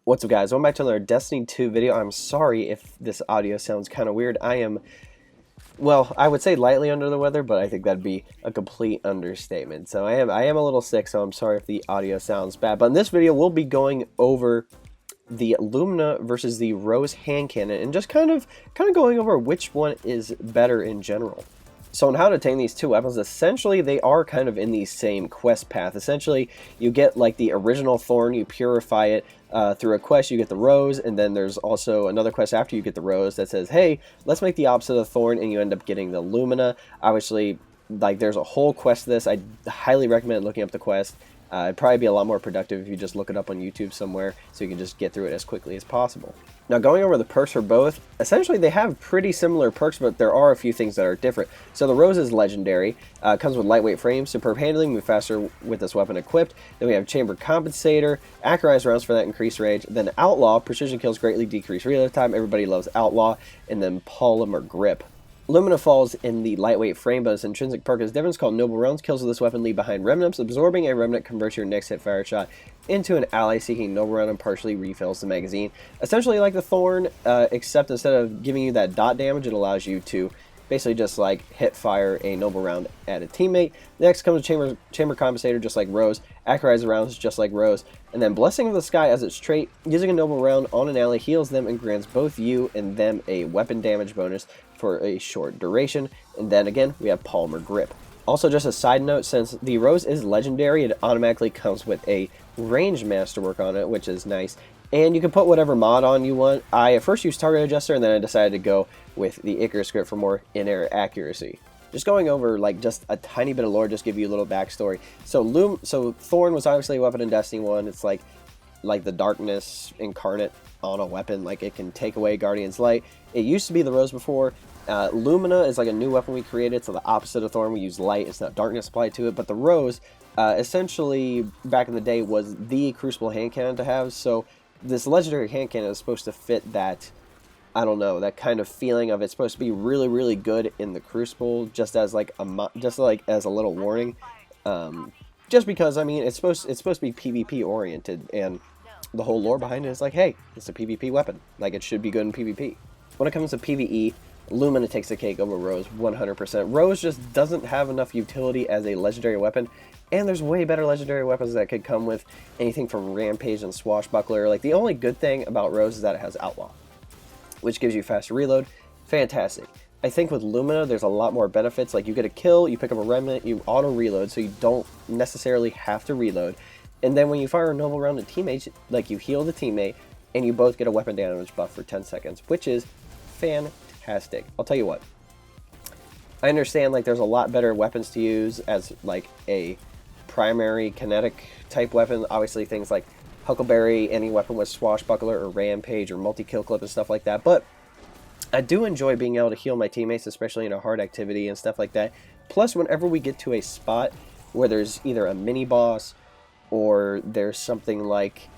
What's up, guys? Welcome back to another Destiny 2 video. I'm sorry if this audio sounds kind of weird. I am, well, I would say lightly under the weather, but I think that'd be a complete understatement. So I am a little sick, so I'm sorry if the audio sounds bad. But in this video, we'll be going over the Lumina versus the Rose hand cannon and just kind of going over which one is better in general. So on how to obtain these two weapons, essentially they are kind of in the same quest path. Essentially, you get like the original Thorn, you purify it through a quest, you get the Rose, and then there's also another quest after you get the Rose that says, hey, let's make the opposite of Thorn, and you end up getting the Lumina. Obviously, like there's a whole quest to this. I highly recommend looking up the quest. It'd probably be a lot more productive if you just look it up on YouTube somewhere so you can just get through it as quickly as possible. Now, going over the perks for both, essentially they have pretty similar perks, but there are a few things that are different. So the Rose is legendary, comes with lightweight frames, superb handling, move faster with this weapon equipped. Then we have Chamber Compensator, accurized rounds for that increased range. Then Outlaw, precision kills greatly decrease reload time. Everybody loves Outlaw. And then Polymer Grip. Lumina falls in the lightweight frame, but its intrinsic perk is different. It's called Noble Rounds. Kills with this weapon leave behind remnants. Absorbing a remnant converts your next hit fire shot into an ally seeking Noble Round and partially refills the magazine. Essentially like the Thorn, except instead of giving you that dot damage, it allows you to basically just like hit fire a Noble Round at a teammate. Next comes Chamber Compensator, just like Rose. Accurized rounds, just like Rose. And then Blessing of the Sky as its trait. Using a Noble Round on an ally heals them and grants both you and them a weapon damage bonus for a short duration. And then again, we have Polymer Grip. Also, just a side note, since the Rose is legendary, it automatically comes with a range masterwork on it, which is nice. And you can put whatever mod on you want. I at first used Target Adjuster, and then I decided to go with the Icarus script for more in-air accuracy. Just going over like just a tiny bit of lore, just give you a little backstory. So Thorn was obviously a weapon in Destiny 1. It's like the darkness incarnate on a weapon. Like it can take away Guardian's Light. It used to be the Rose before. Lumina is like a new weapon we created, so the opposite of Thorn. We use light, it's not darkness applied to it. But the Rose, essentially back in the day, was the Crucible hand cannon to have. So this legendary hand cannon is supposed to fit that, I don't know, that kind of feeling of it's supposed to be really, really good in the Crucible, just as like as a little warning. Just because, I mean, it's supposed to be PvP oriented, and the whole lore behind it is like, hey, it's a PvP weapon, like it should be good in PvP. When it comes to PvE, Lumina takes the cake over Rose 100%. Rose just doesn't have enough utility as a legendary weapon, and there's way better legendary weapons that could come with anything from Rampage and Swashbuckler. Like, the only good thing about Rose is that it has Outlaw, which gives you faster reload. Fantastic. I think with Lumina, there's a lot more benefits. Like, you get a kill, you pick up a remnant, you auto-reload, so you don't necessarily have to reload. And then when you fire a Noble Round at teammates, like, you heal the teammate, and you both get a weapon damage buff for 10 seconds, which is fantastic. I'll tell you what. I understand, like, there's a lot better weapons to use as, like, a primary kinetic type weapon. Obviously, things like Huckleberry, any weapon with Swashbuckler or Rampage or multi-kill clip and stuff like that. But I do enjoy being able to heal my teammates, especially in a hard activity and stuff like that. Plus, whenever we get to a spot where there's either a mini-boss or there's something like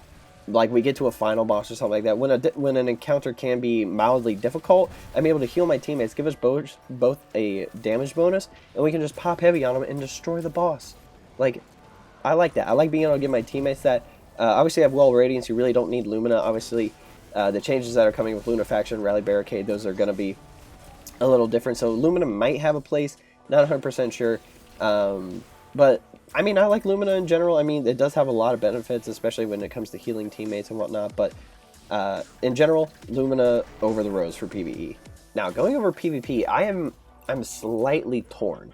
we get to a final boss or something like that, when an encounter can be mildly difficult, I'm able to heal my teammates, give us both a damage bonus, and we can just pop heavy on them and destroy the boss. Like, I like that. I like being able to give my teammates that. Obviously, I have Well Radiance. You really don't need Lumina. Obviously, the changes that are coming with Lunafaction, Rally Barricade, those are going to be a little different. So Lumina might have a place. Not 100% sure. But, I mean, I like Lumina in general. I mean, it does have a lot of benefits, especially when it comes to healing teammates and whatnot. But in general, Lumina over the Rose for PvE. Now, going over PvP, I'm slightly torn,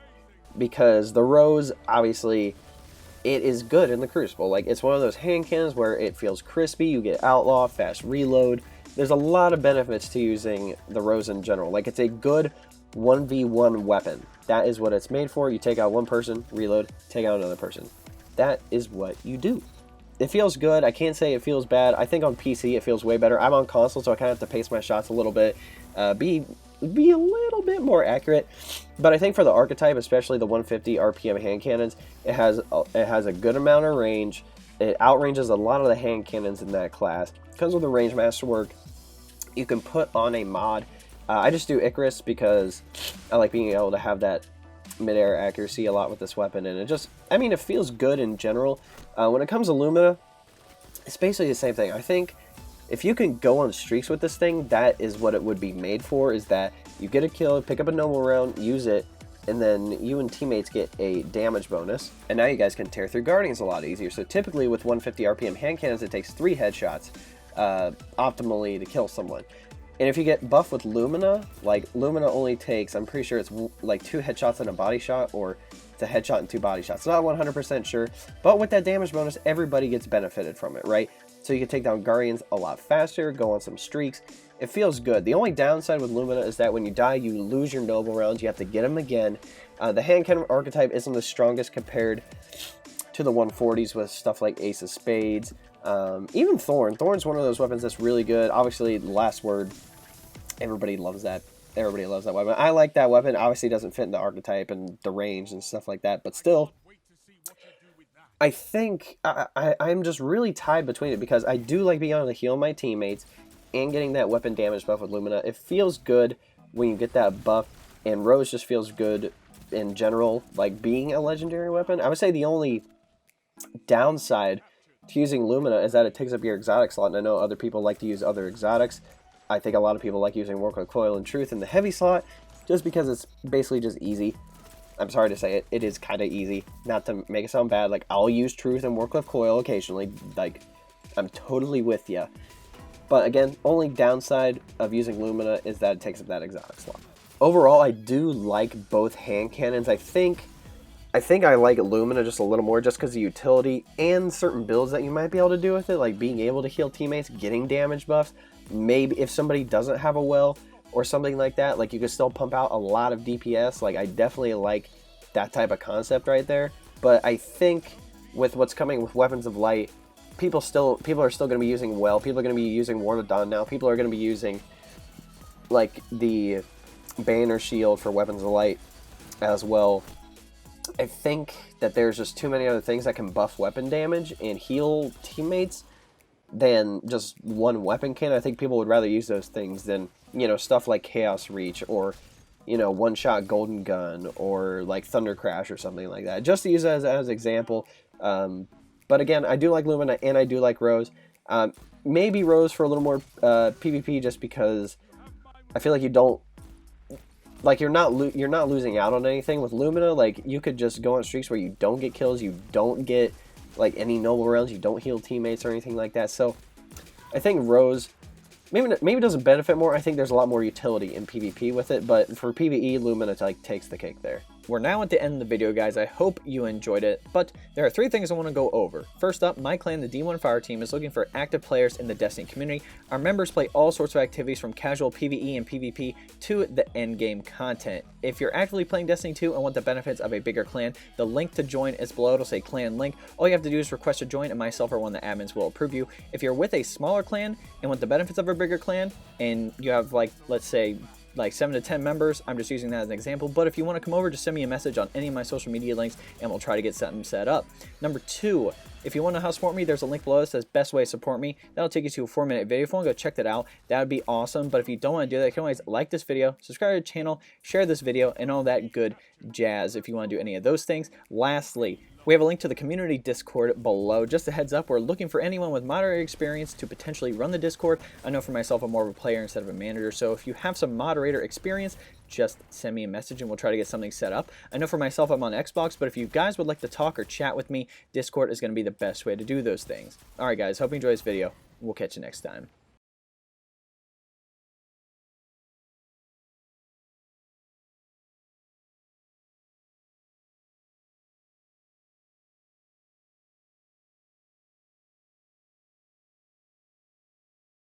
because the Rose, obviously, it is good in the Crucible. Like, it's one of those hand cannons where it feels crispy, you get Outlaw, fast reload. There's a lot of benefits to using the Rose in general. Like, it's a good 1v1 weapon. That is what it's made for. You take out one person, reload, take out another person. That is what you do. It feels good. I can't say it feels bad. I think on PC it feels way better. I'm on console, so I kind of have to pace my shots a little bit, be a little bit more accurate. But I think for the archetype, especially the 150 RPM hand cannons, it has a good amount of range. It outranges a lot of the hand cannons in that class. It comes with a range masterwork. You can put on a mod. I just do Icarus because I like being able to have that mid-air accuracy a lot with this weapon, and it just, I mean, it feels good in general. When it comes to Lumina, it's basically the same thing. I think if you can go on streaks with this thing, that is what it would be made for, is that you get a kill, pick up a noble round, use it, and then you and teammates get a damage bonus. And now you guys can tear through guardians a lot easier. So typically with 150 RPM hand cannons, it takes 3 headshots optimally to kill someone. And if you get buffed with Lumina, like Lumina only takes, I'm pretty sure it's like 2 headshots and a body shot, or it's a headshot and 2 body shots. Not 100% sure, but with that damage bonus, everybody gets benefited from it, right? So you can take down guardians a lot faster, go on some streaks. It feels good. The only downside with Lumina is that when you die, you lose your noble rounds. You have to get them again. The hand cannon archetype isn't the strongest compared to the 140s with stuff like Ace of Spades. Even Thorn. Thorn's one of those weapons that's really good. Obviously, the last word, everybody loves that. Everybody loves that weapon. I like that weapon. Obviously, it doesn't fit in the archetype and the range and stuff like that, but still, I think I'm just really tied between it, because I do like being able to heal my teammates and getting that weapon damage buff with Lumina. It feels good when you get that buff, and Rose just feels good in general, like being a legendary weapon. I would say the only downside to using Lumina is that it takes up your exotic slot, and I know other people like to use other exotics. I think a lot of people like using Warcloak Coil and Truth in the heavy slot, just because it's basically just easy. I'm sorry to say it, it is kind of easy. Not to make it sound bad, like I'll use Truth and Warcliffe Coil occasionally, like I'm totally with you. But again, only downside of using Lumina is that it takes up that exotic slot. Overall, I do like both hand cannons. I think I like Lumina just a little more just because of utility and certain builds that you might be able to do with it, like being able to heal teammates, getting damage buffs. Maybe if somebody doesn't have a well or something like that, like you can still pump out a lot of DPS. Like I definitely like that type of concept right there. But I think with what's coming with Weapons of Light, people are still going to be using well. People are going to be using Ward of Dawn now. People are going to be using like the Banner Shield for Weapons of Light as well. I think that there's just too many other things that can buff weapon damage and heal teammates than just one weapon can. I think people would rather use those things than, you know, stuff like Chaos Reach or, you know, one-shot Golden Gun or like Thunder Crash or something like that. Just to use it as an example. But again, I do like Lumina and I do like Rose. Maybe Rose for a little more PvP, just because I feel like you don't, like you're not losing out on anything with Lumina. Like you could just go on streaks where you don't get kills, you don't get like any noble rounds, you don't heal teammates or anything like that. So I think Rose maybe doesn't benefit more. I think there's a lot more utility in PvP with it, but for PvE, Lumina like takes the cake there. We're now at the end of the video, guys. I hope you enjoyed it, but there are 3 things I want to go over. First up, my clan, the D1 Fire Team, is looking for active players in the Destiny community. Our members play all sorts of activities from casual PvE and PvP to the endgame content. If you're actively playing Destiny 2 and want the benefits of a bigger clan, the link to join is below. It'll say clan link. All you have to do is request to join, and myself or one of the admins will approve you. If you're with a smaller clan and want the benefits of a bigger clan, and you have like, let's say, like 7 to 10 members, I'm just using that as an example, but if you want to come over, just send me a message on any of my social media links and we'll try to get something set up. Number 2, if you want to know how to support me, there's a link below that says best way to support me. That'll take you to a 4-minute video. If you want to go check that out, that would be awesome. But if you don't want to do that, you can always like this video, subscribe to the channel, share this video, and all that good jazz if you want to do any of those things. Lastly, we have a link to the community Discord below. Just a heads up, we're looking for anyone with moderator experience to potentially run the Discord. I know for myself, I'm more of a player instead of a manager, so if you have some moderator experience, just send me a message and we'll try to get something set up. I know for myself, I'm on Xbox, but if you guys would like to talk or chat with me, Discord is going to be the best way to do those things. Alright guys, hope you enjoy this video. We'll catch you next time.